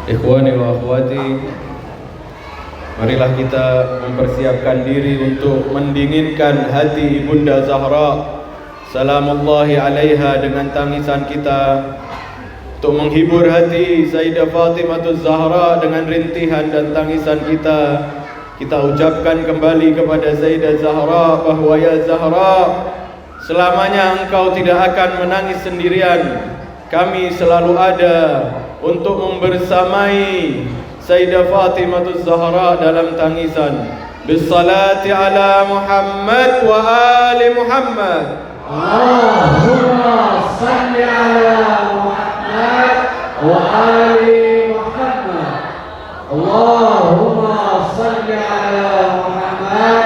Ikhwani wa akhwati, marilah kita mempersiapkan diri untuk mendinginkan hati Ibunda Zahra salamullahi alaiha dengan tangisan kita, untuk menghibur hati Sayyidah Fatimah Zahra dengan rintihan dan tangisan kita. Kita ucapkan kembali kepada Sayyidah Zahra bahwa ya Zahra, selamanya engkau tidak akan menangis sendirian. Kami selalu ada untuk membersamai Sayyidah Fatimah Zahra dalam tangisan. Bissalati ala Muhammad wa ali Muhammad. Allahumma salli ala Muhammad wa ali Muhammad. Allahumma salli ala Muhammad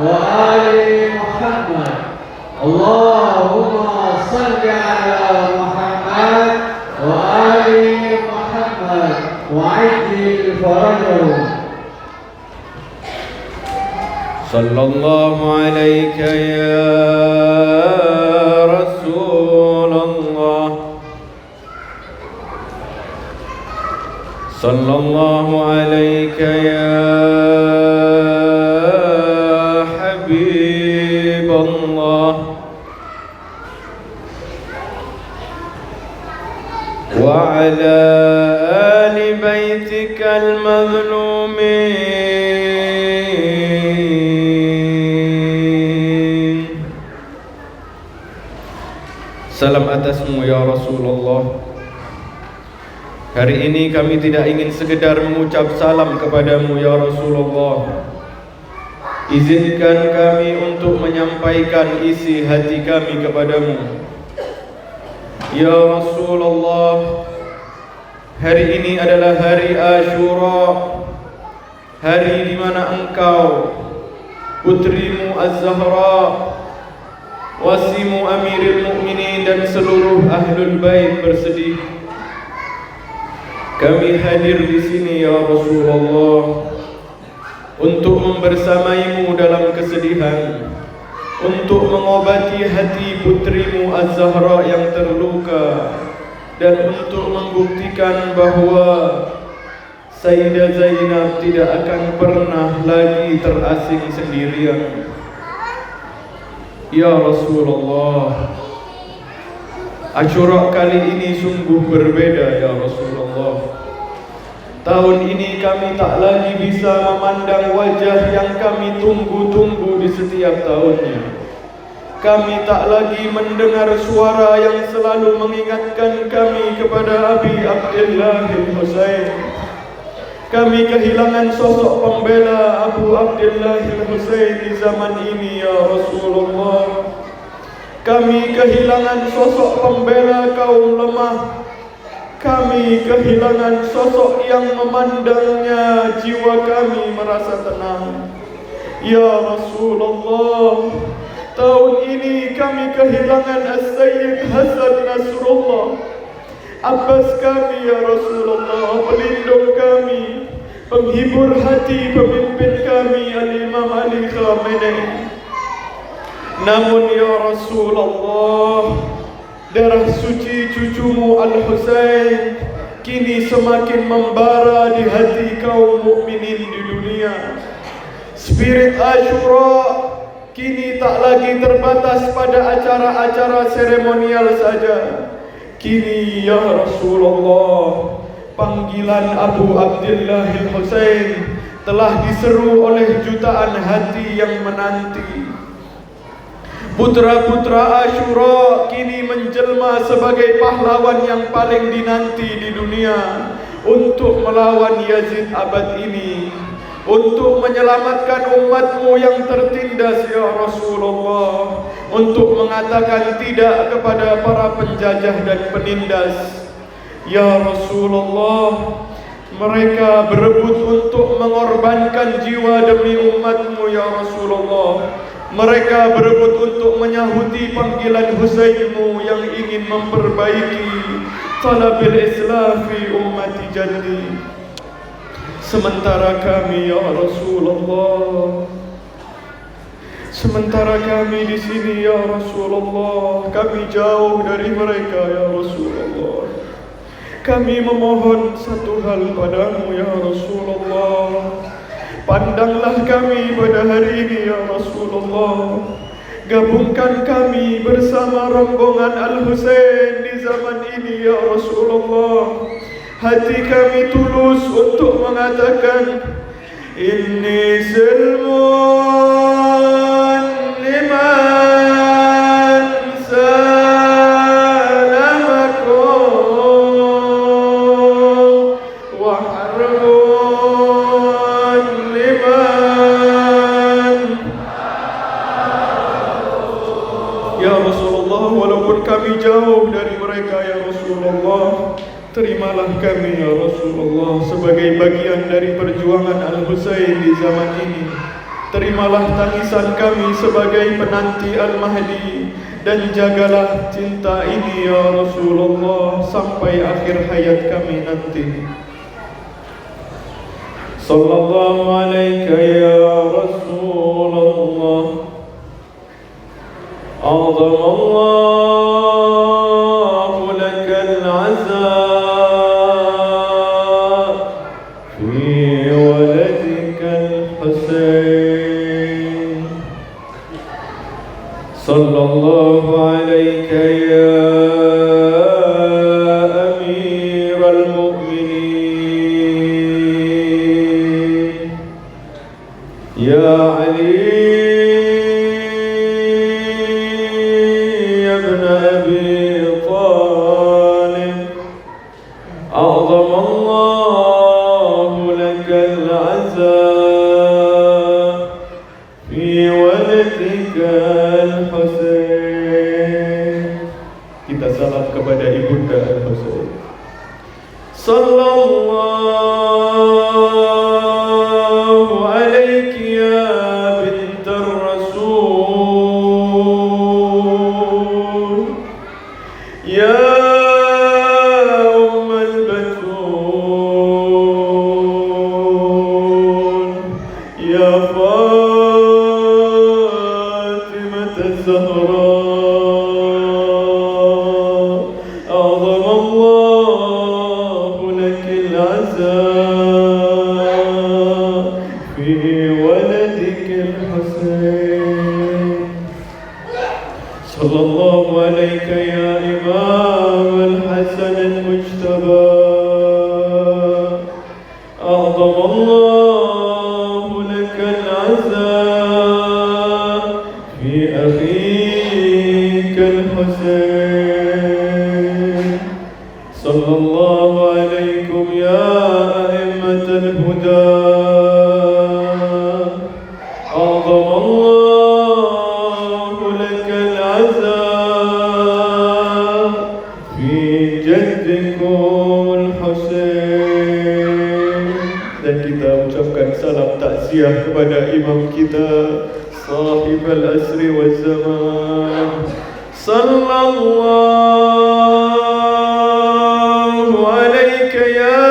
wa ali Muhammad. Allahumma salli ala Muhammad wa ali Muhammad wa ajil farajahum. Sallallahu alayka ya Rasulullah. Sallallahu alayka ya Habibullah. Wa ala ali baitika al-mazlumin. Salam atasmu ya Rasulullah. Hari ini kami tidak ingin sekedar mengucap salam kepadamu ya Rasulullah. Izinkan kami untuk menyampaikan isi hati kami kepadamu. Ya Rasulullah, hari ini adalah hari Ashura, hari di mana engkau, putrimu Az-Zahra, wasimu Amirul Mukminin dan seluruh Ahlul Bait bersedih. Kami hadir di sini ya Rasulullah untuk membersamaimu dalam kesedihan, untuk mengobati hati putrimu Az-Zahra yang terluka, dan untuk membuktikan bahwa Sayyidah Zainab tidak akan pernah lagi terasing sendirian. Ya Rasulullah, Ashura kali ini sungguh berbeda ya Rasulullah. Tahun ini kami tak lagi bisa memandang wajah yang kami tunggu-tunggu di setiap tahunnya. Kami tak lagi mendengar suara yang selalu mengingatkan kami kepada Abi Abdullah Al-Husain. Kami kehilangan sosok pembela Abu Abdullah Al-Husain di zaman ini ya Rasulullah. Kami kehilangan sosok pembela kaum lemah. Kami kehilangan sosok yang memandangnya jiwa kami merasa tenang. Ya Rasulullah, tahun ini kami kehilangan As-Sayyid Hasan Nasrullah, Abbas kami ya Rasulullah, pelindung kami, penghibur hati pemimpin kami Al-Imam Ali Khamenei. Namun ya Rasulullah, darah suci cucumu Al-Husain kini semakin membara di hati kaum mukminin di dunia. Spirit Ashura kini tak lagi terbatas pada acara-acara seremonial saja. Kini ya Rasulullah, panggilan Abu Abdullah Al-Husain telah diseru oleh jutaan hati yang menanti. Putra-putra Ashura kini menjelma sebagai pahlawan yang paling dinanti di dunia untuk melawan Yazid abad ini, untuk menyelamatkan umatmu yang tertindas ya Rasulullah, untuk mengatakan tidak kepada para penjajah dan penindas. Ya Rasulullah, mereka berebut untuk mengorbankan jiwa demi umatmu ya Rasulullah. Mereka berebut untuk menyahuti panggilan Husainmu yang ingin memperbaiki talabil islafi ummati jaddi. Sementara kami ya Rasulullah, sementara kami di sini ya Rasulullah, kami jauh dari mereka ya Rasulullah. Kami memohon satu hal padamu ya Rasulullah. Pandanglah kami pada hari ini ya Rasulullah. Gabungkan kami bersama rombongan Al-Husain di zaman ini ya Rasulullah. Hati kami tulus untuk mengatakan inni silmun liman salamakum wa harbun liman. Ya Rasulullah, walaupun kami jauh dari mereka ya Rasulullah, terimalah kami ya Rasulullah sebagai bagian dari perjuangan Al-Husain di zaman ini. Terimalah tangisan kami sebagai penanti Al-Mahdi, dan jagalah cinta ini ya Rasulullah sampai akhir hayat kami nanti. Sallallahu alaika ya Rasulullah. أعظم الله لك العزاء في ولدك الحسين. صلى الله عليك يا أمير المؤمنين يا علي أعظم الله لك العزاء في ولدك الحسين. Kita salam kepada ibunda Al-Husain. Sallallahu alayki ya bint ar-rasul ya فاطمة الزهراء. أعظم الله لك العزاء في ولدك الحسين. صلى الله عليك يا إمام الحسن المجتبى. أعظم الله لك العزاء في أخيك الحسين. صلى الله عليكم يا أئمة الهدى. أعظم الله لك العزاء في جدكم الحسين. Dan kita ucapkan salam takziah kepada imam kita, sahib al-asri wal zaman. Sallallahu alayka ya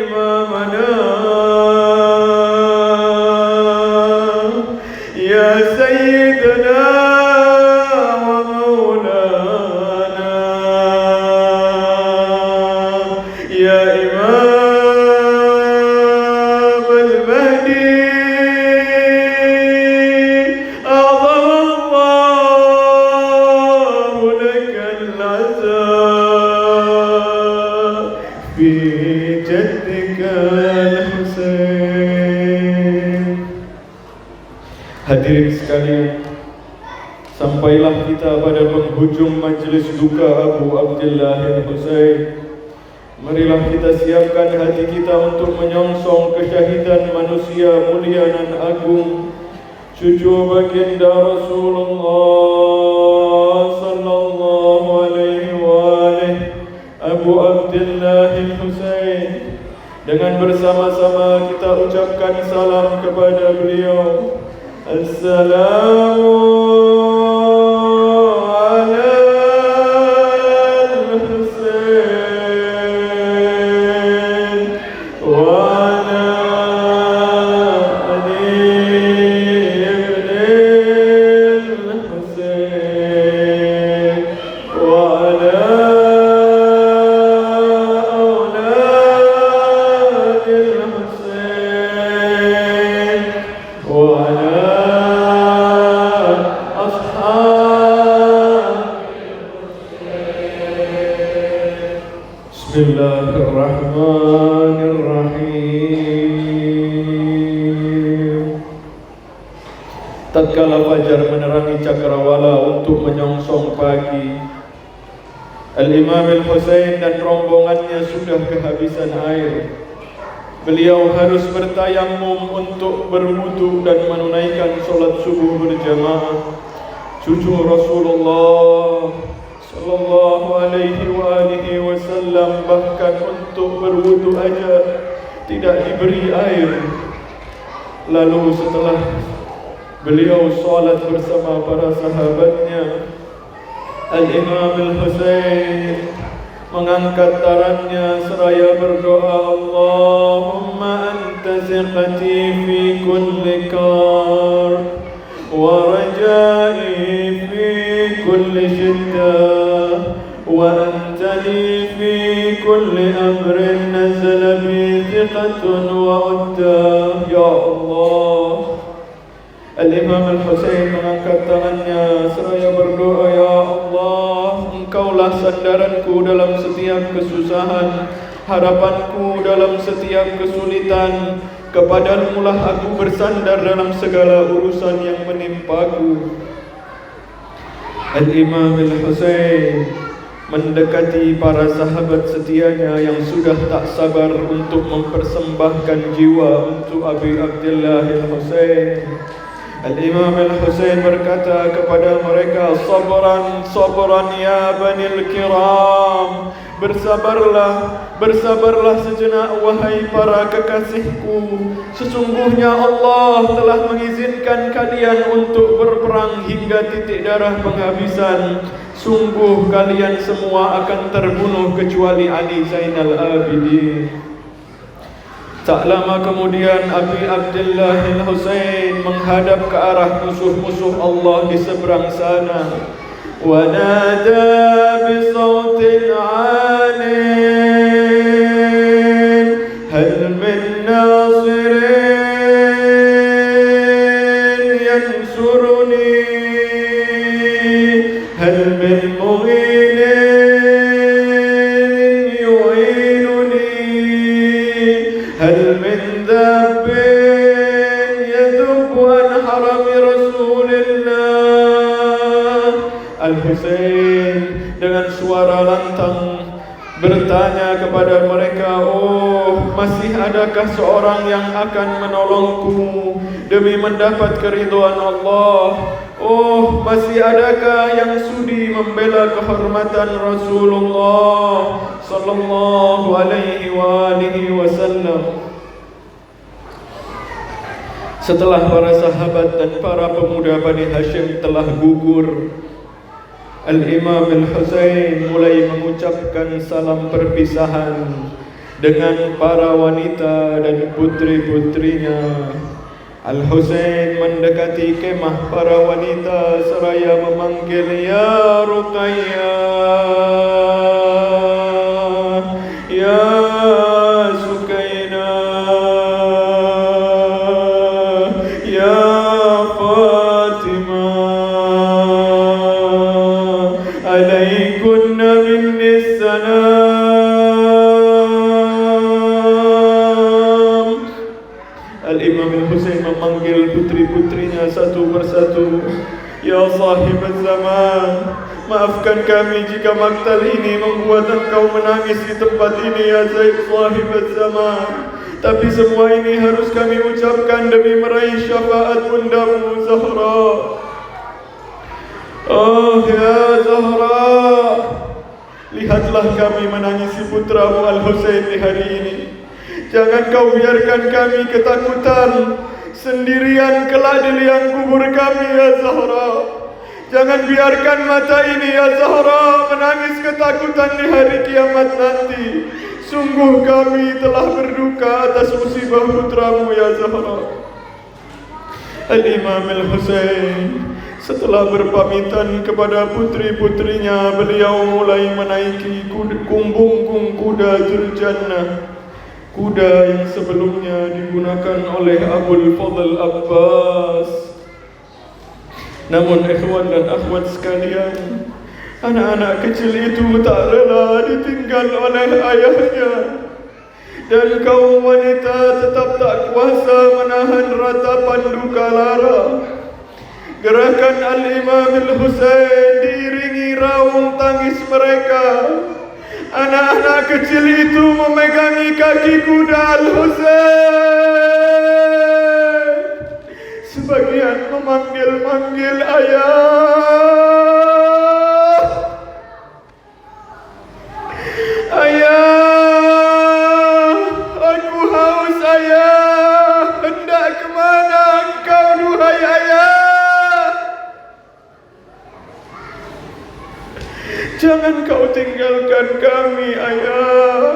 imamana ya sayyidana wa maulana ya imam في جدك الحسين. Hadirin sekalian, sampailah kita pada penghujung majlis duka Abu Abdillah al-Husain. Marilah kita siapkan hati kita untuk menyongsong kesyahidan manusia mulia dan agung, cucu baginda Rasulullah sallallahu alaihi wa alihi, Abu Abdillah al-Husain. Dengan bersama-sama kita ucapkan salam kepada beliau. Assalamu ala al-Husain wa ala Ali ibn al-Husain wa ala Bismillahirrahmanirrahim. Tatkala fajar menerangi cakrawala untuk menyongsong pagi, Al-Imam Al-Husain dan rombongannya sudah kehabisan air. Beliau harus bertayamum untuk berwudu dan menunaikan solat subuh berjamaah. Cucu Rasulullah sallallahu alaihi wasallam bahkan untuk berwudu aja tidak diberi air. Lalu setelah beliau solat bersama para sahabatnya, Al-Imam Al-Husain mengangkat tangannya seraya berdoa, Allahumma anta siqati fi kulli karb wa rajai fi kulli shiddah wa anta li fi kulli amrin nazala bi thiqatun wa uddah. Ya Allah. Al-Imam Al-Husain mengangkat tangannya seraya berdoa, Ya Allah, Engkaulah sandaranku dalam setiap kesusahan, harapanku dalam setiap kesulitan. Kepadamu lah aku bersandar dalam segala urusan yang menimpaku. Al-Imam Al-Husain mendekati para sahabat setianya yang sudah tak sabar untuk mempersembahkan jiwa untuk Abi Abdullah Al-Husain. Al-Imam Al-Husain berkata kepada mereka, Sabran, sabran ya banil kiram. Bersabarlah, bersabarlah sejenak wahai para kekasihku. Sesungguhnya Allah telah mengizinkan kalian untuk berperang hingga titik darah penghabisan. Sungguh kalian semua akan terbunuh kecuali Ali Zainal Abidin. Tak lama kemudian Abi Abdullah Al-Husain menghadap ke arah musuh-musuh Allah di seberang sana. Wa nada bi sautin 'alin hal min nasirin yansuruni hal min mu'inin yu'inuni hal min dhabbin yadubbu an harami Rasulillah. Al-Husain dengan suara lantang bertanya kepada mereka, Oh, masih adakah seorang yang akan menolongku demi mendapat keridhaan Allah? Oh, masih adakah yang sudi membela kehormatan Rasulullah sallallahu alaihi wasallam? Setelah para sahabat dan para pemuda Bani Hashim telah gugur, Al-Imam Al-Husain mulai mengucapkan salam perpisahan dengan para wanita dan putri-putrinya. Al-Husain mendekati kemah para wanita seraya memanggil, Ya Ruqayyah, Ya Sukainah, Ya Fatimah, alaikunna minni salam. Al-Imam Al-Husain memanggil putri-putrinya satu persatu. Ya sahibat zaman, maafkan kami jika maktal ini membuat engkau menangis di tempat ini, ya Zaid sahibat zaman. Tapi semua ini harus kami ucapkan demi meraih syafaat bundamu Zahra. Oh ya Zahra, lihatlah kami menangisi putramu Al-Husain di hari ini. Jangan kau biarkan kami ketakutan sendirian kelak di liang kubur kami, ya Zahra. Jangan biarkan mata ini, ya Zahra, menangis ketakutan di hari kiamat nanti. Sungguh kami telah berduka atas musibah putramu, ya Zahra. Al-Imam Al-Husain setelah berpamitan kepada putri-putrinya, beliau mulai menaiki kumbung kuda Dzul-Jannah, kuda yang sebelumnya digunakan oleh Abul Fadl Abbas. Namun ikhwan dan akhwat sekalian, Anak-anak kecil itu tak rela ditinggal oleh ayahnya, dan kaum wanita tetap tak kuasa menahan ratapan duka lara. Gerakan Al-Imam Al-Husain diiringi raung tangis mereka. Anak-anak kecil itu memegangi kaki kuda Al-Husain. Sebagian memanggil-manggil ayah. Ayah, aku haus ayah. Hendak ke mana engkau duhai ayah? Jangan kau tinggalkan kami ayah.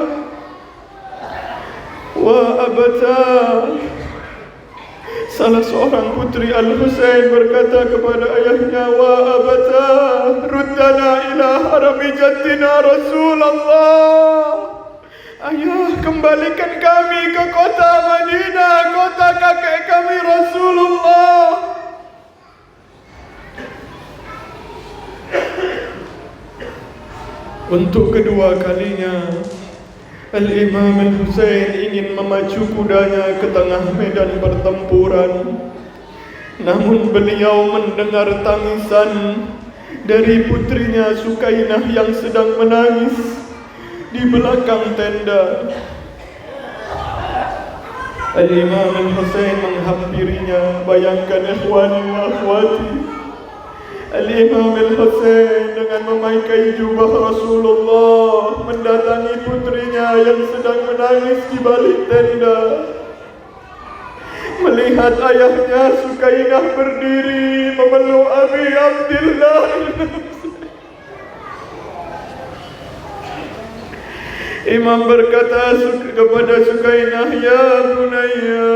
Wa abata. Salah seorang putri Al-Husain berkata kepada ayahnya, wa abata, ruddana ila harami jaddina Rasulullah. Ayah, kembalikan kami ke kota Madinah, kota kakek kami Rasulullah. Untuk kedua kalinya, Al-Imam Al-Husain ingin memacu kudanya ke tengah medan pertempuran. Namun beliau mendengar tangisan dari putrinya Sukainah yang sedang menangis di belakang tenda. Al-Imam Al-Husain menghampirinya. Bayangkan ikhwani wa akhwati, Al-Imam Al-Husain dengan memakai jubah Rasulullah mendatangi putrinya yang sedang menangis di balik tenda. Melihat ayahnya Sukainah berdiri memeluk Abi Abdillah. Imam berkata kepada Sukainah, ya bunayya,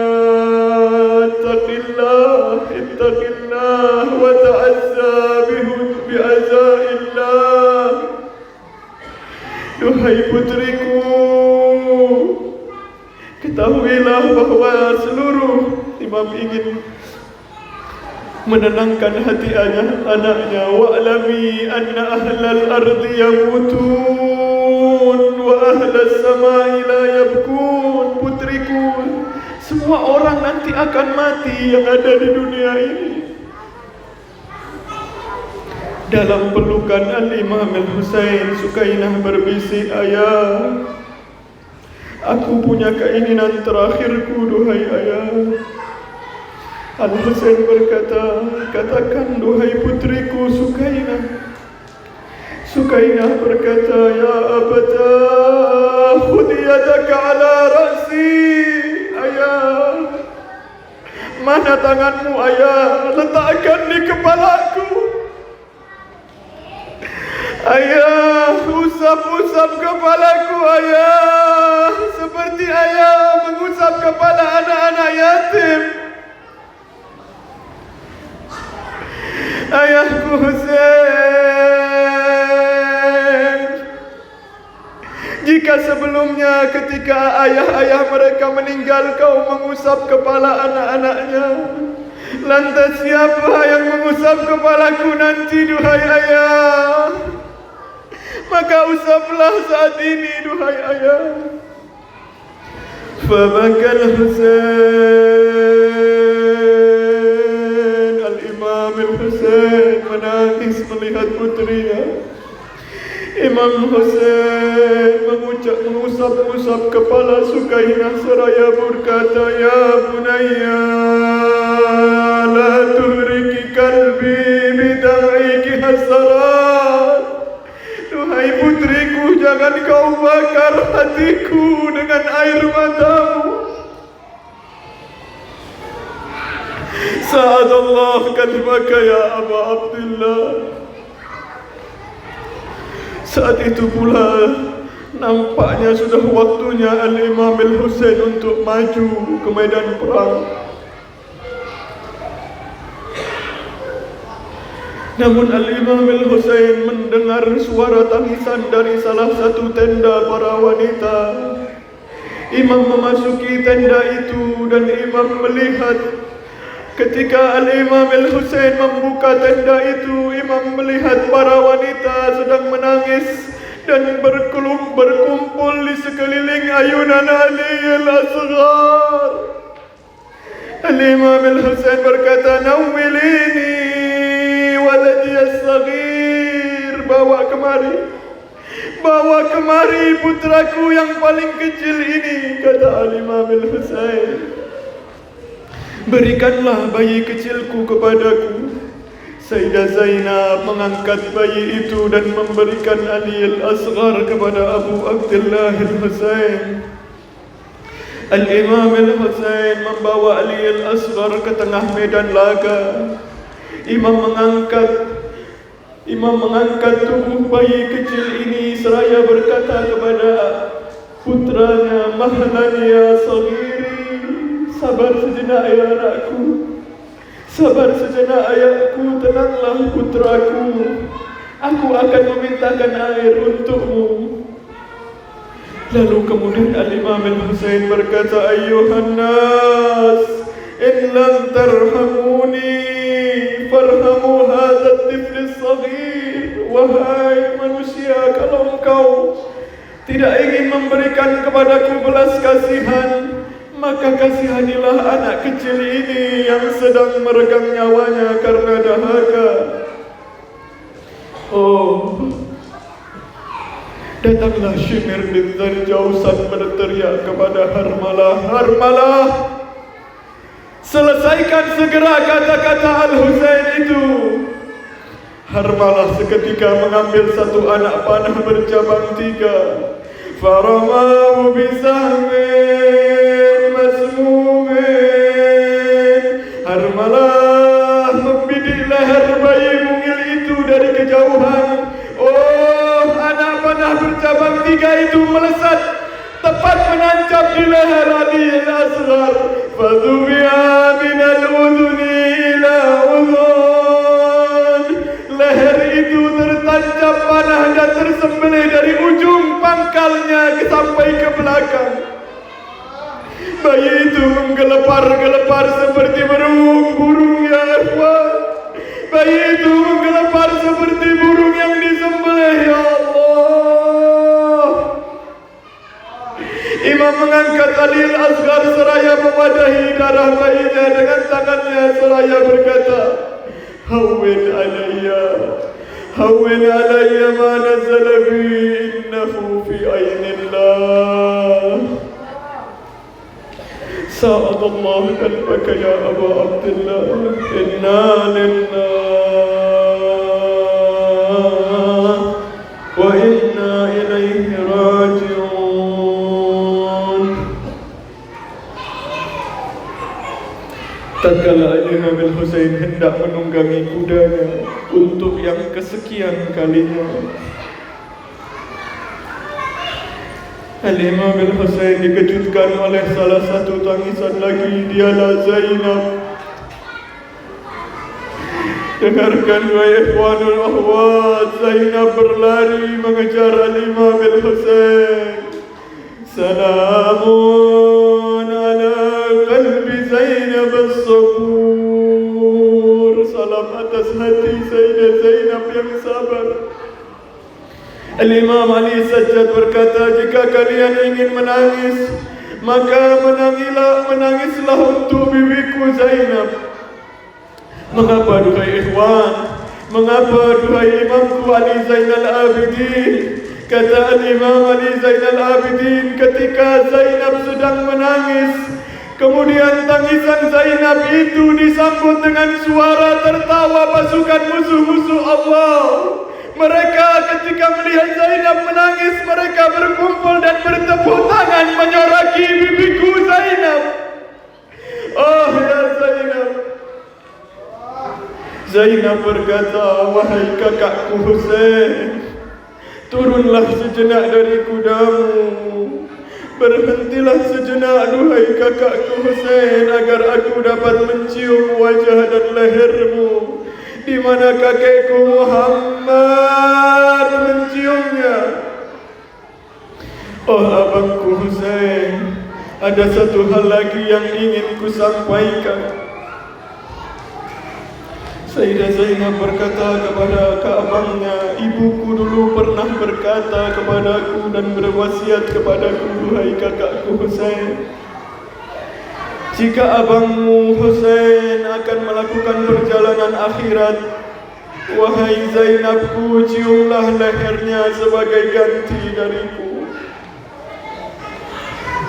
ittaqillah wa ta'azza bi'azaillah. Duhai putriku, ketahuilah bahawa seluruh Imam ingin menenangkan hati anaknya. Wa'lami anna ahlal ardi yamutun wa ahlal samai la yabkun. Putriku, semua orang nanti akan mati yang ada di dunia ini. Dalam pelukan Al-Imam Al-Husain, Sukainah berbisik, ayah, aku punya keinginan terakhirku, duhai ayah. Al-Husain berkata, katakan duhai putriku Sukainah. Sukainah berkata, ya abata, khudh yadaka ala ra'si. Ayah, mana tanganmu ayah? Letakkan di kepalaku. Ayah, usap-usap kepalaku ayah, seperti ayah mengusap kepala anak-anak yatim. Ayahku Husain, jika sebelumnya ketika ayah-ayah mereka meninggal kau mengusap kepala anak-anaknya, lantas siapa yang mengusap kepalaku nanti duhai ayah? Maka usaplah saat ini duhai ayah. Fabakal Husain. Al-Imam Al-Husain menangis melihat putrinya. Imam Husain mengusap-usap kepala Sukainah seraya berkata, ya bunayya, la tuhriki kalbi bidam'iki hasarat. Duhai putriku, jangan kau bakar hatiku dengan air matamu. Sa'adallah kalbaka ya Aba Abdullah. Saat itu pula nampaknya sudah waktunya Al-Imam Al-Husain untuk maju ke medan perang. Namun Al-Imam Al-Husain mendengar suara tangisan dari salah satu tenda para wanita. Imam memasuki tenda itu dan Imam melihat Ketika Al-Imam Al-Husain membuka tenda itu, Imam melihat para wanita sedang menangis dan berkumpul di sekeliling ayunan Ali Al-Asghar. Al-Imam Al-Husain berkata, "Nawwilini waladi as-saghir." Bawa kemari putraku yang paling kecil ini, kata Al-Imam Al-Husain. Berikanlah bayi kecilku kepadaku. Sayyidah Zainab mengangkat bayi itu dan memberikan Ali Al-Asghar kepada Abu Abdullah Al-Husain. Al-Imam Al-Husain membawa Ali Al-Asghar ke tengah medan laga. Imam mengangkat tubuh bayi kecil ini seraya berkata kepada putranya, "Mahlan ya saghiri." Sabar sejenak ya anakku. Sabar sejenak ayahku, tenanglah putraku. Aku akan memintakan air untukmu. Lalu kemudian Al-Imam Al-Husain berkata, "Ayyuhan nas, in lam tarhamuni farhamu hadha at-tifl as-saghir." Wahai manusia, kalau engkau tidak ingin memberikan kepadaku belas kasihan, maka kasihanilah anak kecil ini yang sedang meregang nyawanya karena dahaga. Oh, datanglah Shimir bin Zarjausan berteriak kepada Harmalah, "Harmalah, selesaikan segera kata-kata Al-Husain itu." Harmalah seketika mengambil satu anak panah bercabang 3. Faramahu bisahmin masmumin. Harmalah membidik leher bayi mungil itu dari kejauhan. Oh, anak panah bercabang 3 itu melesat tepat menancap di leher Ali Al-Asghar. Fadhubiya minal udhuni ila udhun. Leher itu tertancap panah dan tersembelih dari ujung pangkalnya sampai ke belakang. Bayi itu menggelepar-gelepar seperti burung ya ikhwan. Bayi itu menggelepar seperti burung yang disembelih, ya Allah. Imam mengangkat Ali Al-Asghar seraya memadahi darah bayinya dengan tangannya seraya berkata, "Hawwin alayya ma nazala bi, innahu fi aynillah." Sa'adallahu qalbaka ya Abu Abdullah. Inna lillahi wa inna ilaihi raji'un. Tatkala Imam Al-Husain hendak menunggangi kudanya untuk yang kesekian kalinya, Al-Imam Al-Husain dikejutkan oleh salah satu tangisan lagi, dialah Zainab. Dengarkan wahai ikhwanul ahwat, Zainab berlari mengejar Al-Imam Al-Husain. Salamun ala qalbi Zainab as-sabur. Salam atas hati Sayyidah Zainab yang sabar. Al-Imam Ali Sajjad berkata, "Jika kalian ingin menangis, maka menangislah untuk bibiku Zainab." Mengapa duhai ikhwan? Mengapa duhai imamku Ali Zainal Abidin? Kata Al-Imam Ali Zainal Abidin, ketika Zainab sedang menangis, kemudian tangisan Zainab itu disambut dengan suara tertawa pasukan musuh-musuh Allah. Mereka ketika melihat Zainab menangis, mereka berkumpul dan bertepuk tangan menyoraki bibiku Zainab. Oh ya Zainab. Zainab berkata, "Wahai kakakku Husain, turunlah sejenak dari kudamu. Berhentilah sejenak duhai kakakku Husain, agar aku dapat mencium wajah dan lehermu, di mana kakekku Muhammad menciumnya." Oh abangku Husain, ada satu hal lagi yang ingin ku sampaikan. Sayyidah Zainab berkata kepada keabangnya, ibuku dulu pernah berkata kepadaku dan berwasiat kepadaku, wahai kakakku Husain, jika abangmu Husain akan melakukan perjalanan akhirat, wahai Zainabku, ciumlah lehernya sebagai ganti dariku.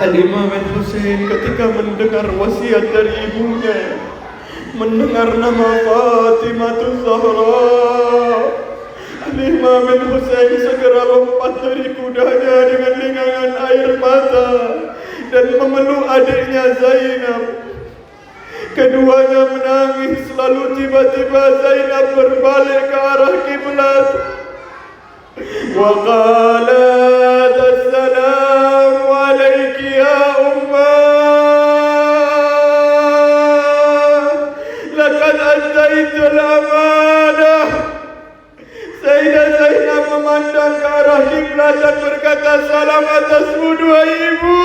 Al-Imam Al-Husain ketika mendengar wasiat dari ibunya, mendengar nama Fatimatul Zahra, Al-Imam Al-Husain segera lompat dari kudanya dengan lingangan air mata dan memeluk adiknya Zainab. Keduanya menangis, lalu tiba-tiba Zainab berbalik ke arah kiblat. Wa qalat assalamu alayki ya ummah, laqad addaitul amanah. Sayyidah Zainab memandang ke arah kiblat dan berkata, salam atasmu duhai ibu,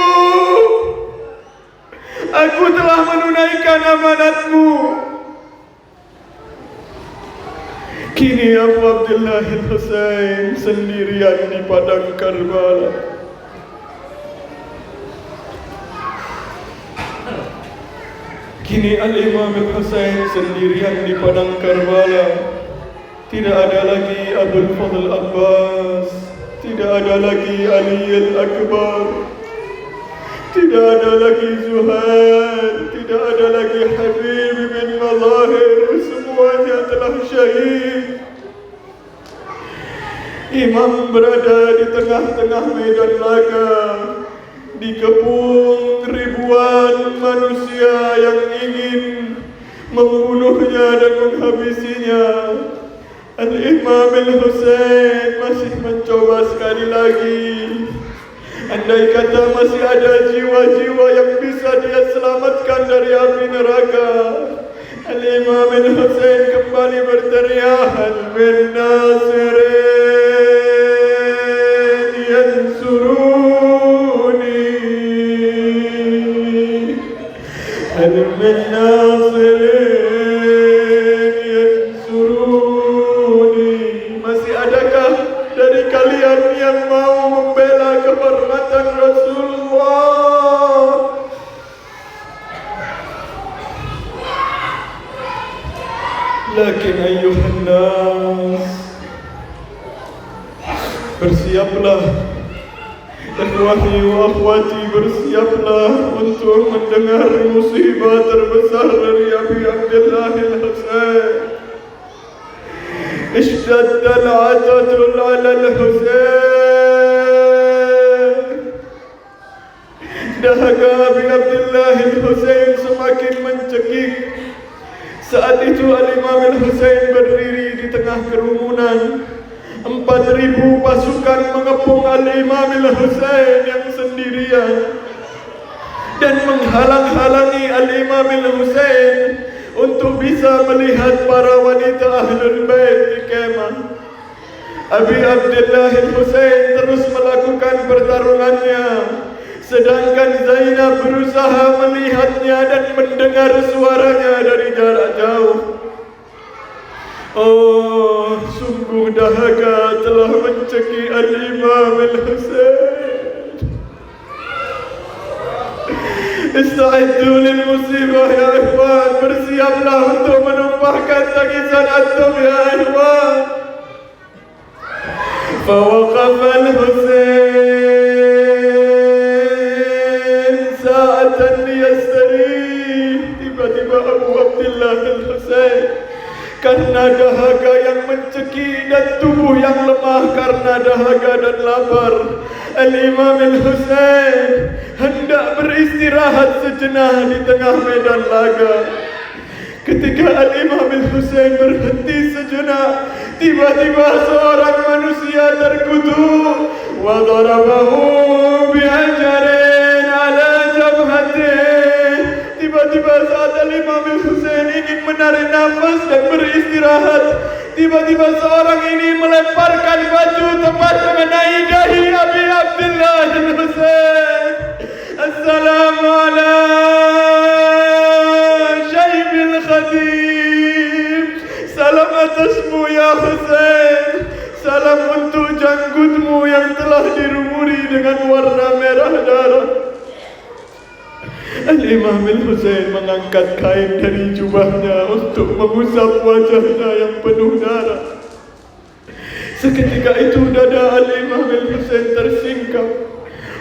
aku telah menunaikan amanatmu. Kini Abu Abdullah Al-Husain sendirian di padang Karbala. Kini Al-Imam Al-Husain sendirian di padang Karbala. Tidak ada lagi Abul Fadl Abbas, tidak ada lagi Ali Al-Akbar, tidak ada lagi Zuhair, tidak ada lagi Habib bin Mazahir. Semuanya telah syahid. Imam berada di tengah-tengah medan laga, dikepung ribuan manusia yang ingin membunuhnya dan menghabisinya. Al-Imam Al-Husain masih mencoba sekali lagi. Andai kata masih ada jiwa-jiwa yang bisa dia selamatkan dari api neraka, Al-Imam Al-Husain kembali berteriak, hal min nasirin yansuruni, hal min nasirin yansuruni. Masih adakah dari kalian yang mau membela kehormatan Rasulullah? Lakin ayuhan nas, bersiaplah, ikhwani wa akhwati, bersiaplah untuk mendengar musibah terbesar dari Abi Abdullah Al-Husain. Ishtadda al-'atatul 'ala al-Husain. Dahaga Abi Abdullah Al-Husain semakin mencekik. Saat itu Al-Imam Al-Husain berdiri di tengah kerumunan. 4.000 pasukan mengepung Al-Imam Al-Husain yang sendirian dan menghalang-halangi Al-Imam Al-Husain untuk bisa melihat para wanita Ahlul Bait di kemah. Abi Abdullah Al-Husain terus melakukan pertarungannya, sedangkan Zainab berusaha melihatnya dan mendengar suaranya dari jarak jauh. Oh, sungguh dahaga telah mencekik Al-Imam Al-Husain. Ista'iddu lil musibah ya ikhwan, bersiaplah untuk menumpahkan tangisan antum ya ikhwan. Fawaqafa Al-Husain sa'atan liyastarih. Tiba-tiba Abu Abdullah Al-Husain karena dahaga yang mencekik dan tubuh yang lemah karena dahaga dan lapar, Al-Imam Al-Husain hendak beristirahat sejenak di tengah medan laga. Ketika Al-Imam Al-Husain berhenti sejenak, tiba-tiba seorang manusia terkutuk wa darabahu bi'ajarin ala jabhatih. Tiba-tiba saat Al-Imam Al-Husain ingin menarik nafas dan beristirahat, tiba-tiba seorang ini melemparkan batu tepat mengenai dahi Abi Abdullah Al-Husain. Assalamualaikum Syaibil Khatib. dilumuri dengan warna merah darah. Al-Imam Al-Husain mengangkat kain dari jubahnya untuk mengusap wajahnya yang penuh darah. Seketika itu dada Al-Imam Al-Husain tersingkap,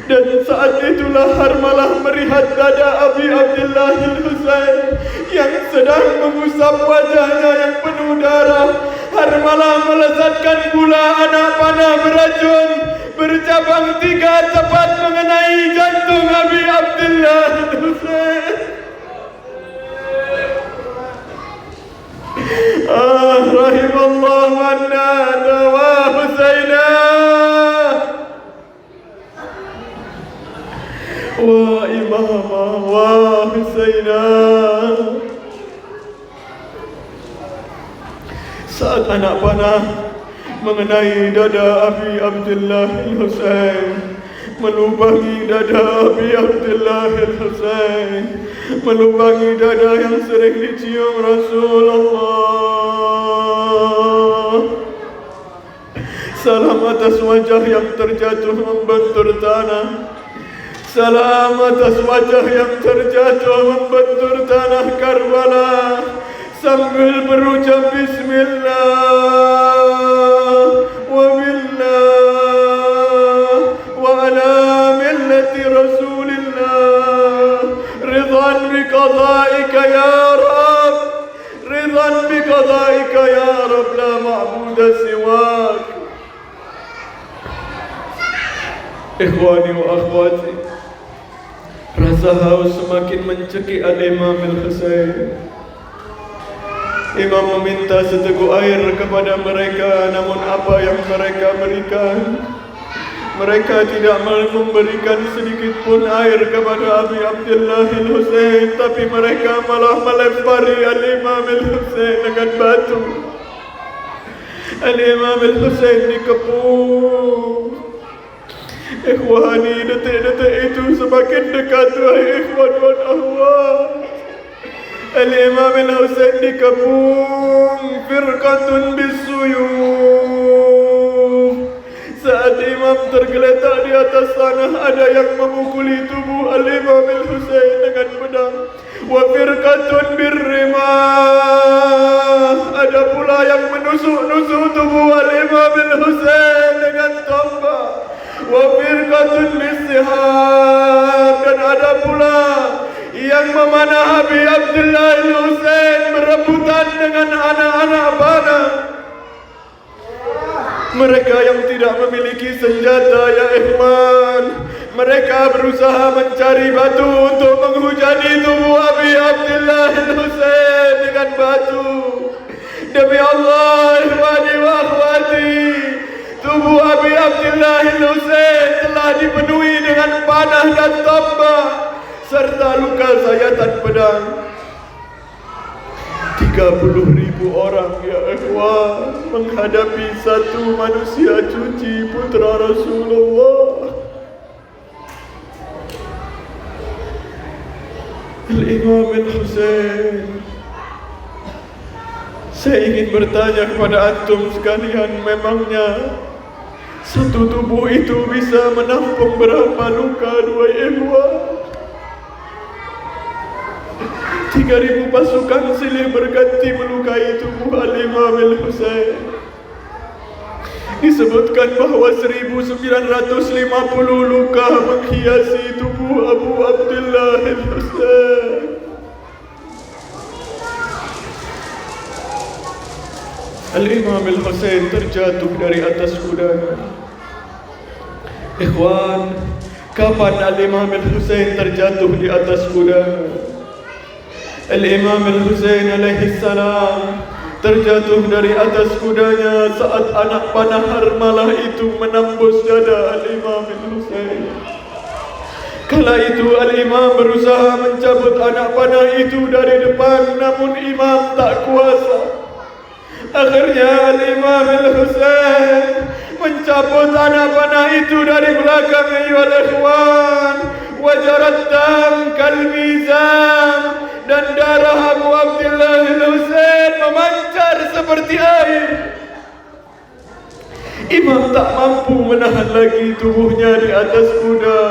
dan saat itulah Harmalah melihat dada Abi Abdullah Al-Husain yang sedang mengusap wajahnya yang penuh darah. Harmalah melesatkan gula anak panah beracun bercabang 3 tepat mengenai jantung Abi Abdullah Al-Husain. Rahimallah manna dawa Husaina wa imama wa Husaina. Saat anak panah mengenai dada Abi Abdullah Al-Husain, melubangi dada Abi Abdullah Al-Husain, melubangi dada yang sering dicium Rasulullah. Salam atas wajah yang terjatuh membentur tanah, salam atas wajah yang terjatuh membentur tanah Karbala, sambil berucap Bismillah wa billah wa ala millati Rasulillah, ridhan bi qadaika ya Rab, ridhan bi qadaika ya Rab, la ma'buda siwak. Ikhwani wa akhwati, rasa haus semakin mencekik Al-Imam Al-Husain. Imam meminta seteguk air kepada mereka, namun apa yang mereka berikan? Mereka tidak memberikan sedikit pun air kepada Abi Abdullah Al-Husain, tapi mereka malah melempari Al-Imam Al-Husain dengan batu. Al-Imam Al-Husain dikepung. Ikhwani, detik-detik itu semakin dekat, wahai ikhwan dan akhwat. Al-Imam Al-Husain dikepung firqatun bisuyuf. Saat imam tergeletak di atas tanah, ada yang memukuli tubuh Al-Imam Al-Husain dengan pedang. Wa firqatun birrimah, ada pula yang menusuk-nusuk tubuh Al-Imam Al-Husain dengan tombak. Wa firqatun bisiham, dan ada pula yang memanah Abi Abdullah Al-Husain berebutan dengan anak-anak panah. Mereka yang tidak memiliki senjata, ya ikhwan, mereka berusaha mencari batu untuk menghujani tubuh Abi Abdullah Al-Husain dengan batu. Demi Allah, ikhwani wa akhwati, tubuh Abi Abdullah Al-Husain telah dipenuhi dengan panah dan tombak serta luka sayatan pedang. 30.000 orang, ya ikhwan, menghadapi satu manusia suci, putra Rasulullah. Al-Imam Al-Husain. Saya ingin bertanya kepada antum sekalian, memangnya satu tubuh itu bisa menampung berapa luka, dua ikhwan? 3.000 pasukan silih berganti melukai tubuh Al-Imam Al-Husain. Disebutkan bahawa 1950 luka menghiasi tubuh Abu Abdullah Al-Husain. Al-Imam Al-Husain terjatuh dari atas kudanya. Ikhwan, kapan Al-Imam Al-Husain terjatuh di atas kudanya? Al-Imam Al-Husain alaihi salam terjatuh dari atas kudanya saat anak panah Harmalah itu menembus dada Al-Imam Al-Husain. Kala itu Al-Imam berusaha mencabut anak panah itu dari depan, namun Imam tak kuasa. Akhirnya Al-Imam Al-Husain mencabut anak panah itu dari belakang, ayyuhal ikhwan, wajarat dam kal mizan, dan darah Abu Abdullah Al-Husain memancar seperti air. Imam tak mampu menahan lagi tubuhnya di atas kuda.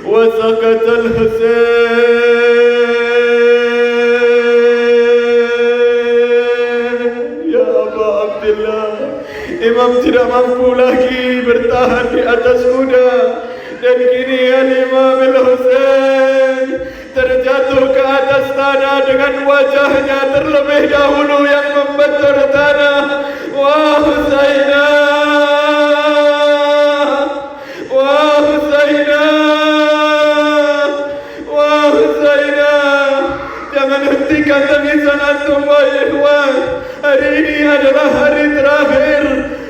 Wasakatal Husain, ya Aba Abdillah. Imam tidak mampu lagi bertahan di atas kuda, dan kini Al-Imam Al-Husain terjatuh ke atas tanah dengan wajahnya terlebih dahulu yang membentur tanah. Wah Husainah, wah Husainah, wah Husainah, jangan hentikan tangisan antum wahai ikhwan. Hari ini adalah hari terakhir,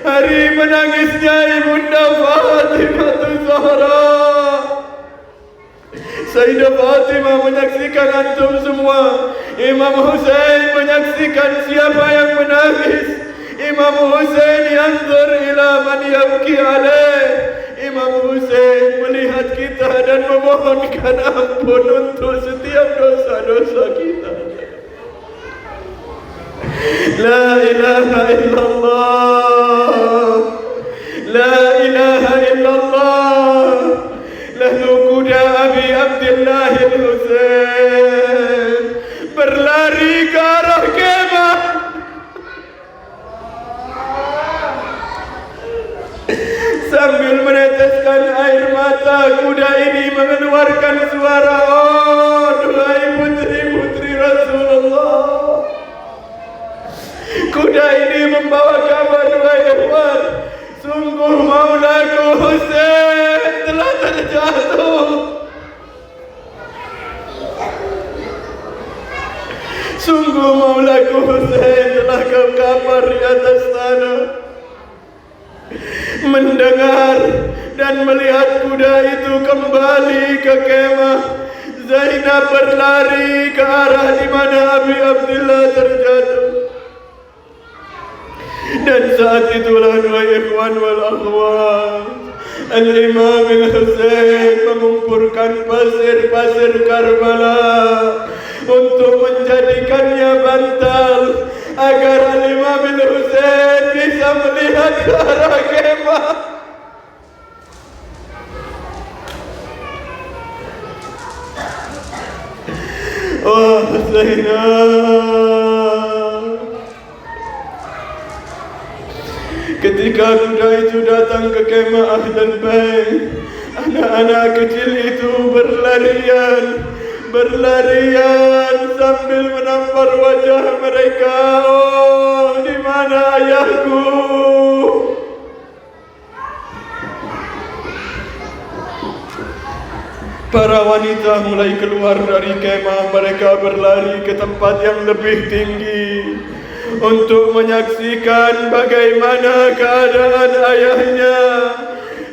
hari menangisnya Ibunda Fatimah Zahra. Sayyidah Fatimah menyaksikan antum semua. Imam Husain menyaksikan siapa yang menangis. Imam Husain yanzur ila man yabki alaih. Imam Husain melihat kita dan memohonkan ampun untuk setiap dosa-dosa kita. La ilaha illallah, la ilaha illallah. Lalu kuda Abi Abdillah Al-Husain berlari ke arah kemah. Sambil meneteskan air mata, kuda ini mengeluarkan suara, oh duhai putri-putri Rasulullah. Kuda ini membawa kabar, wahai ikhwan, sungguh Maulaku Husain telah terjatuh. Sungguh Maulaku Husain telah terkapar di atas tanah. Mendengar dan melihat kuda itu kembali ke kemah, Zainab berlari ke arah di mana Abi Abdillah terjatuh. Dan saat itulah dua ikhwan wal akhwat, Al-Imam Al-Husain mengumpulkan pasir-pasir Karbala untuk menjadikannya bantal agar Al-Imam Al-Husain bisa melihat ke arah kemah. Oh Zainab, ketika kuda itu datang ke kemah Ahlul Bait, anak-anak kecil itu berlarian sambil menampar wajah mereka. Oh, di mana ayahku? Para wanita mulai keluar dari kemah. Mereka berlari ke tempat yang lebih tinggi untuk menyaksikan bagaimana keadaan ayahnya,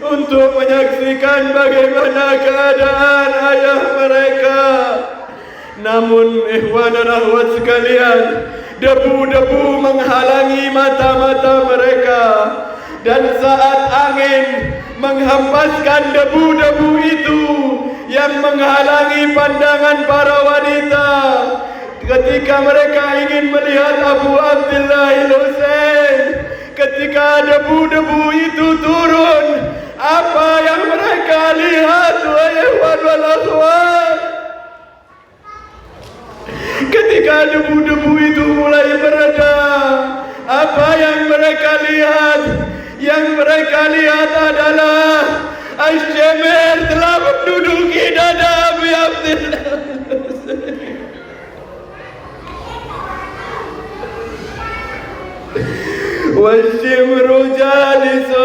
untuk menyaksikan bagaimana keadaan ayah mereka. Namun ikhwan dan akhwat sekalian, debu-debu menghalangi mata-mata mereka, dan saat angin menghempaskan debu-debu itu yang menghalangi pandangan para wanita, ketika mereka ingin melihat Abu Abdillah Al-Husain, ketika debu-debu itu turun, apa yang mereka lihat wahai ikhwan wal akhwat? Ketika debu-debu itu mulai mereda, apa yang mereka lihat? Yang mereka lihat adalah Asy-Syamir telah menduduki dada Abi Abdillah. Wasyimru jalisun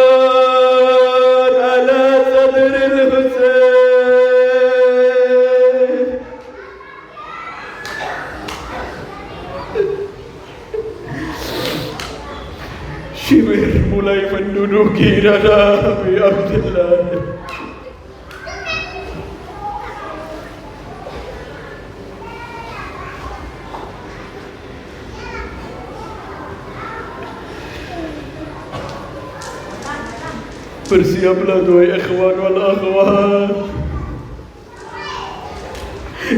ala sadril Husain. Syimir mulai menduduki dada Abi Abdillah. Bersiaplah tuai ikhwan wal akhwat.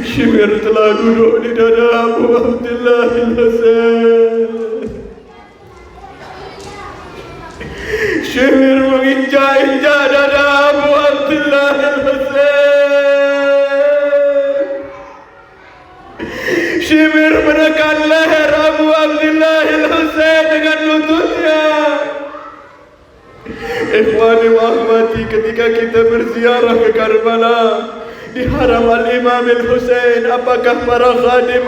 Syimir telah duduk di dada Abu Abdillah Al-Husain. Syibir menginjak-injak dada Abu Abdullah Al-Husain. Syibir menekan leher Abu Abdullah Al-Husain dengan lututnya. Ikhwani wa akhwati, ketika kita berziarah ke Karbala di haram Al-Imam Al-Husain, apakah para khadim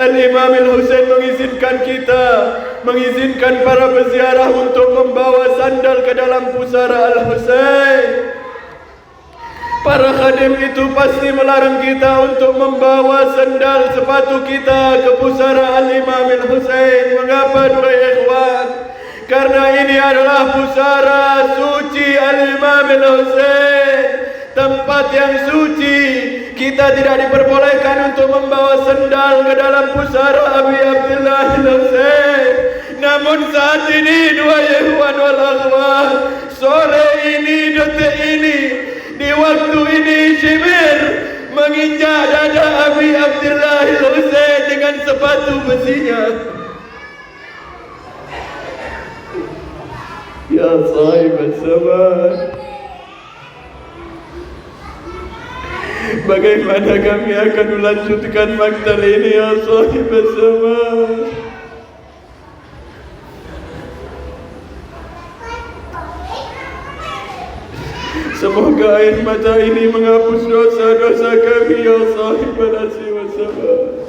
Al-Imam Al-Husain mengizinkan para peziarah untuk membawa sandal ke dalam pusara Al-Husain? Para khadim itu pasti melarang kita untuk membawa sandal sepatu kita ke pusara Al-Imam Al-Husain. Mengapa dua ikhwan? Karena ini adalah pusara suci Al-Imam Al-Husain, tempat yang suci. Kita tidak diperbolehkan untuk membawa sandal ke dalam pusara Abi Abdullah Al-Husain. Namun saat ini dua ikhwan wal akhwat, sore ini, detik ini, di waktu ini, Syibir menginjak dada Abi Abdullah Al-Husain dengan sepatu besinya. Ya sahib al-sabar, bagaimana kami akan melanjutkan maktal ini ya sahib al-sabar? Semoga air mata ini menghapus dosa-dosa kami ya sahib al-asih al-sabar.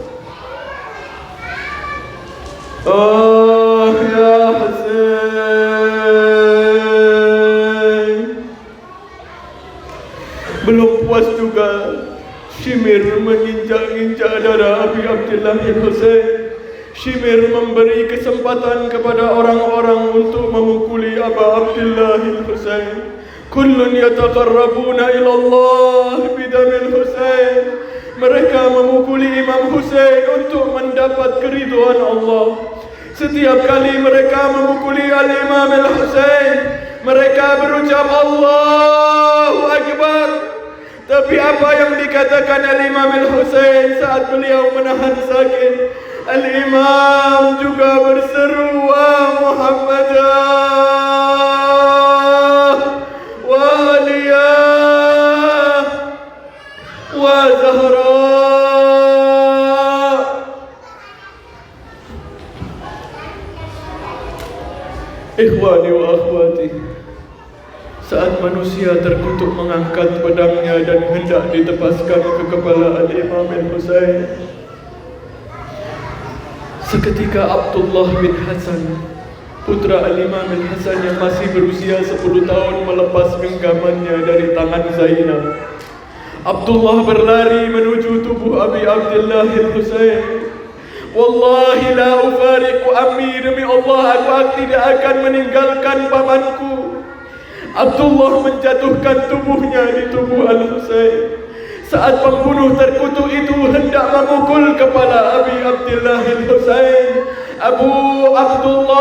Oh ya Husain. Belum puas juga Syibir menginjak-injak dada Abi Abdullah Al-Husain. Syibir memberi kesempatan kepada orang-orang untuk memukuli Abu Abdullah Al-Husain. Kullun yataqarrabuna ila Allah bidamil Husain. Mereka memukuli Imam Husain untuk mendapat keridhaan Allah. Setiap kali mereka memukuli Al-Imam Al-Husain, mereka berucap Allahu Akbar. Tapi apa yang dikatakan Al-Imam Al-Husain saat beliau menahan sakit? Al-Imam juga berseru, wa Muhammadah wa Aliyah wa Zahra. Ikhwani wa akhwati, saat manusia terkutuk mengangkat pedangnya dan hendak ditepaskan ke kepala Al-Imam Al-Husain, seketika Abdullah bin Hasan, putra Al-Imam Al-Hasan yang masih berusia 10 tahun, melepas genggamannya dari tangan Zainab. Abdullah berlari menuju tubuh Abi Abdullah Al-Husain. Wallahi la ufariqu ammi, demi Allah aku tidak akan meninggalkan pamanku. Abdullah menjatuhkan tubuhnya di tubuh Al-Husain. Saat pembunuh terkutuk itu hendak memukul kepala Abi Abdullah Al-Husain, Abdullah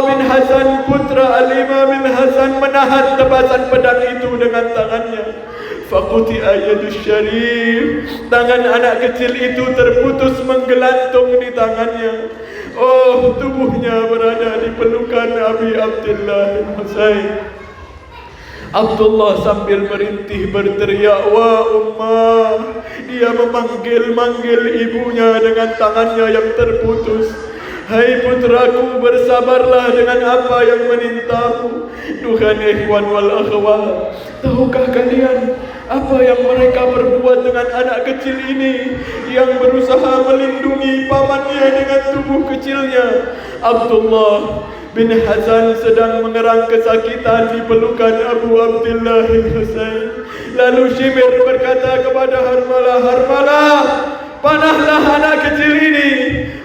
bin Hasan, putra Al-Imam Al-Hasan, menahan tebasan pedang itu dengan tangannya. Faquti'a yadus syarif, tangan anak kecil itu terputus menggelantung di tangannya. Oh, tubuhnya berada di pelukan Abi Abdullah Al-Husain. Abdullah sambil merintih berteriak, wa ummah. Dia memanggil-manggil ibunya dengan tangannya yang terputus. Hai putraku, bersabarlah dengan apa yang menintamu. Duhan ikhwan wal akhwat, tahukah kalian apa yang mereka perbuat dengan anak kecil ini yang berusaha melindungi pamannya dengan tubuh kecilnya? Abdullah bin Hasan sedang mengerang kesakitan di pelukan Abu Abdullah Al-Husain. Lalu Syibir berkata kepada Harmalah, Harmalah, panahlah anak kecil ini.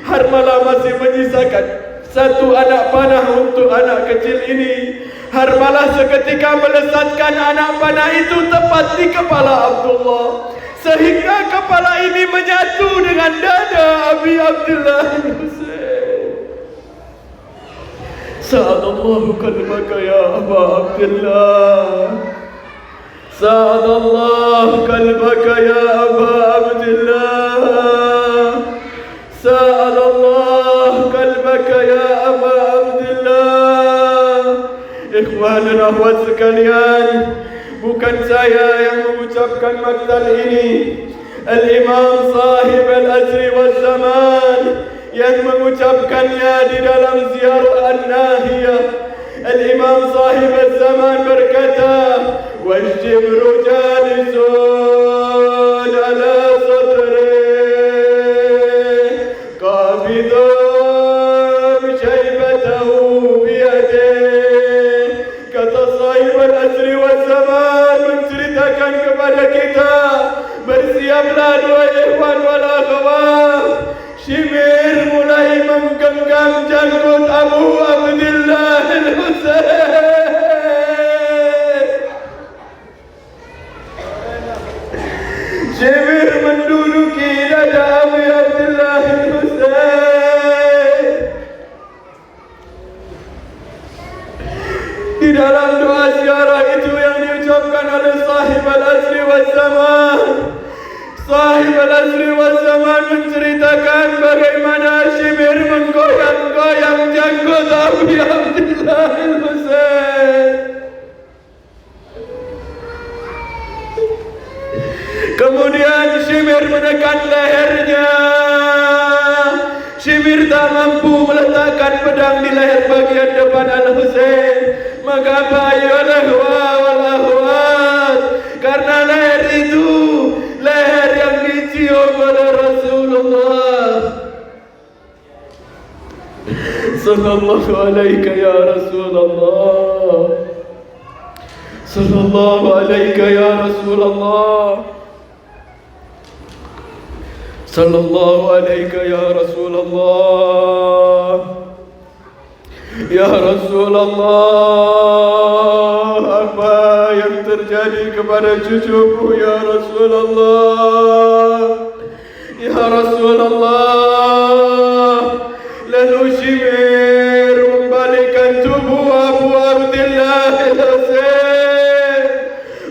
Harmalah masih menyisakan satu anak panah untuk anak kecil ini. Harmalah seketika melesatkan anak panah itu tepat di kepala Abdullah, sehingga kepala ini menyatu dengan dada Abi Abdullah Al-Husain. Sa'adallahu qalbaka ya Aba Abdullah, sa'adallahu qalbaka ya Aba Abdullah, sa'adallahu qalbaka ya Aba Abdullah. Ikhwan dan akhwat sekalian, bukan saya yang mengucapkan maktal ini. Al-Imam Sahib Al-Asri wal Zaman yang mengucapkannya di dalam ziarah An-Nahiyah. Al-Imam Sahib Al-Zaman berkata, "Wajibru jalisun ala sadri qabidun syaibatahu biyadih." Kata Sahib Al-Asri wal Zaman menceritakan kepada kita, bersiaplah dua ikhwan wal akhwat. Shimir mulai menggenggam janggut Abu Abdullah Al-Husain. Shimir menduduki dada Abu Abdullah Al-Husain. Di dalam doa ziarah itu yang diucapkan oleh Sahib Al-Asri wal Zaman, Sahib Al-Asri wal Zaman menceritakan bagaimana Shimir menggoyang-goyang janggut Abu Abdullah Al-Husain. Kemudian Shimir menekan lehernya. Shimir tak mampu meletakkan pedang di leher bagian depan Al-Husain. Maka ayolah wal akhwat, karena leher itu leher yang dicium oleh Rasulullah sallallahu alaika ya Rasulullah, sallallahu alaika ya Rasulullah, sallallahu alaika ya Rasulullah. Ya Rasulullah, apa yang terjadi kepada cucuku ya Rasulullah? Ya Rasulullah. Lalu Shimir membalikkan tubuh Abu Abdullah Al-Husain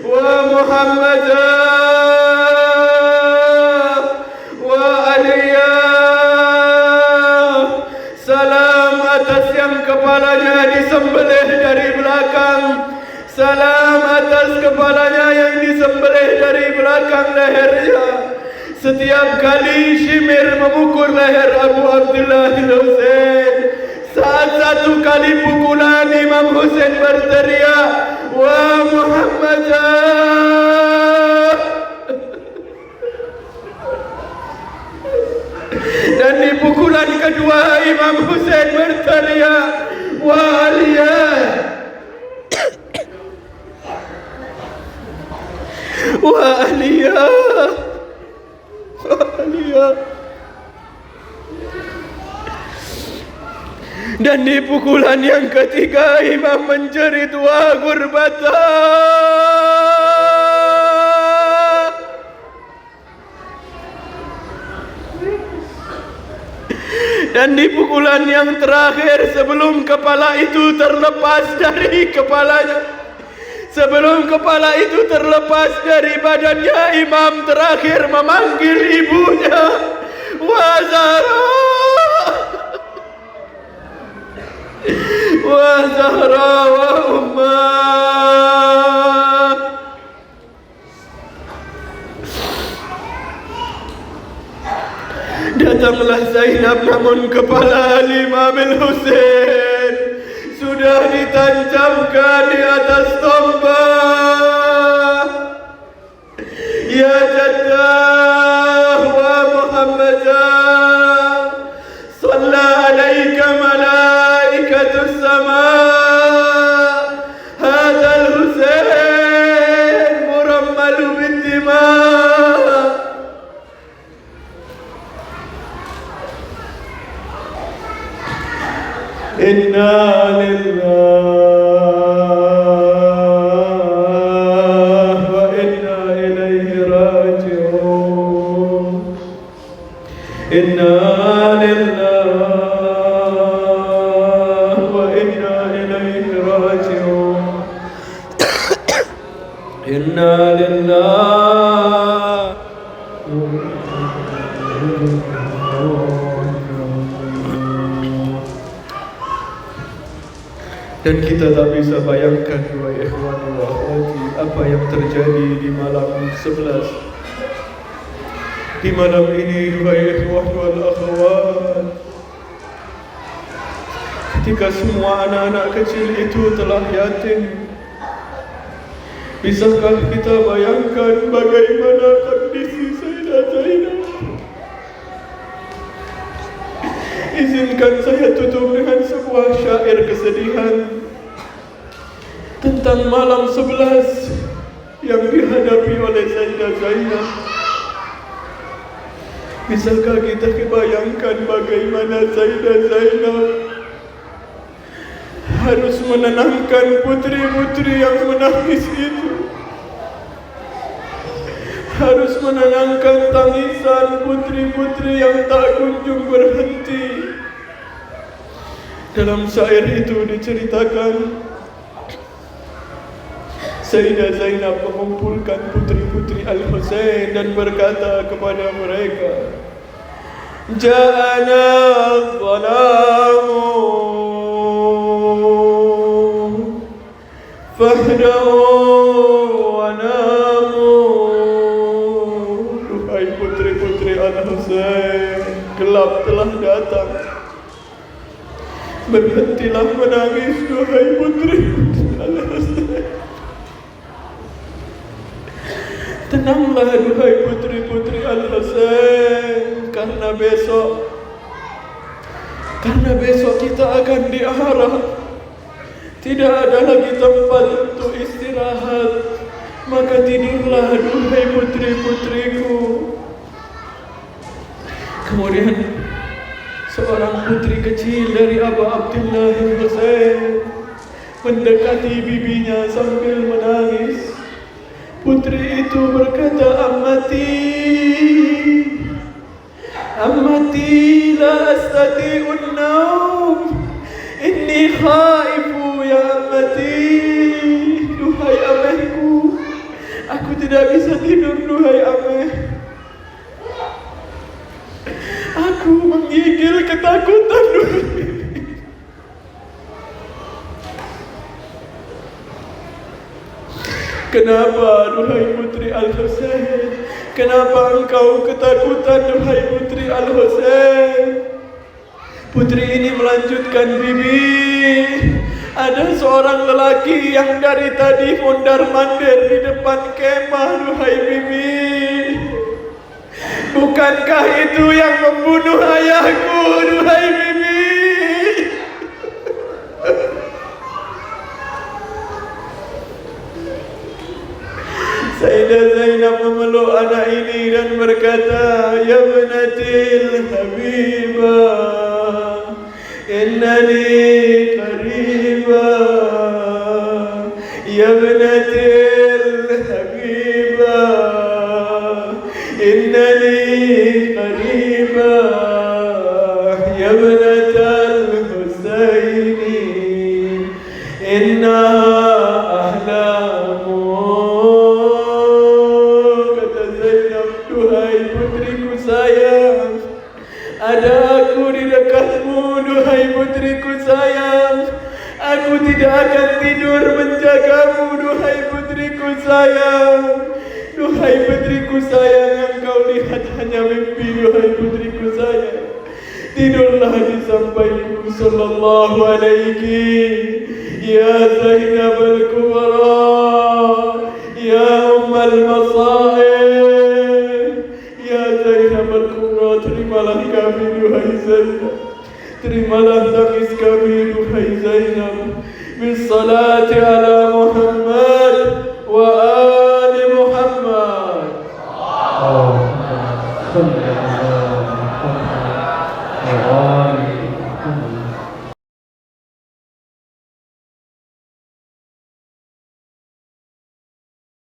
wa Muhammadah wa Aliyah. Salam atas yang kepalanya disembelih dari belakang. Salam atas kepalanya yang disembelih dari belakang lehernya. Setiap kali Shimir memukul leher Abu Abdullah Al-Husain, saat satu kali pukulan Imam Husain berteriak, "Wa Muhammadah!" Dan di pukulan kedua Imam Husain berteriak, "Wa Aliyah! Wa Aliyah! Wa Aliyah!" Dan di pukulan yang ketiga Imam menjerit, "Wa gurbata!" Dan di pukulan yang terakhir sebelum kepala itu terlepas dari kepalanya, sebelum kepala itu terlepas dari badannya, Imam terakhir memanggil ibunya, "Wa Zahra! Wa Zahra wa Ummah!" Datanglah Zainab, namun kepala Imam Al-Husain sudah ditancapkan di atas tombak. Ya Jaddah wa Muhammadah, Salla alaika malaikatus sama. Hadha Al-Husain murammalu bid-dima. Inna lillahi wa inna ilaihi raji'un. Inna lillahi wa inna ilaihi raji'un. Inna lillahi. Dan kita tak bisa bayangkan wahai ikhwani wa akhwati apa yang terjadi di malam 11. Di malam ini wahai ikhwani wal akhwat, ketika semua anak-anak kecil itu telah yatim, bisakah kita bayangkan bagaimana kondisi Sayyidah Zainab? Izinkan saya tutup dengan sebuah syair kesedihan tentang malam 11 yang dihadapi oleh Sayyidah Zainab. Bisakah kita bayangkan bagaimana Sayyidah Zainab harus menenangkan putri-putri yang menangis itu, harus menenangkan tangisan putri-putri yang tak kunjung berhenti. Dalam syair itu diceritakan Sayyidah Zainab mengumpulkan putri-putri Al-Husain dan berkata kepada mereka, Ja'ana al-zalamu fahda'u wa namu. Duhai putri-putri Al-Husain, gelap telah datang, berhentilah menangis. Duhai putri-putri Al-Husain, tenanglah duhai putri-putri Al-Husain, karena besok kita akan diarah. Tidak ada lagi tempat untuk istirahat. Maka tidurlah duhai putri-putriku. Kemudian seorang putri kecil dari Abu Abdullah Husain mendekati bibinya sambil menangis. Putri itu berkata, Ammati la astati'un naum, inni khaifu ya ammati. Duhai amehku, aku tidak bisa tidur duhai ameh. Aku menggigil ketakutan duhai. Kenapa duhai putri Al-Husain? Kenapa engkau ketakutan duhai putri Al-Husain? Putri ini melanjutkan, Bibi, ada seorang lelaki yang dari tadi mondar-mandir di depan kemah duhai Bibi. Bukankah itu yang membunuh ayahku duhai Bibi? Sayyidah Zainab memeluk anak ini dan berkata, Ya banatil habibah, innani qaribah. Ya banatil habibah, innani qaribah. Ya banatal Husaini, inna ahlamu. Sayang, ada aku di dekatmu duhai putriku sayang. Aku tidak akan tidur menjagamu duhai putriku sayang. Duhai putriku sayang, engkau lihat hanya mimpi duhai putriku sayang. Tidurlah di sampaiku sallallahu alaihi ya Zainab al-Kubra, ya Ummal Masaib, ya Zainab al-Kubra. Terimalah kami duhai Zainab, terimalah tangis kami duhai Zainab. Bissalati ala Muhammad wa ali Muhammad.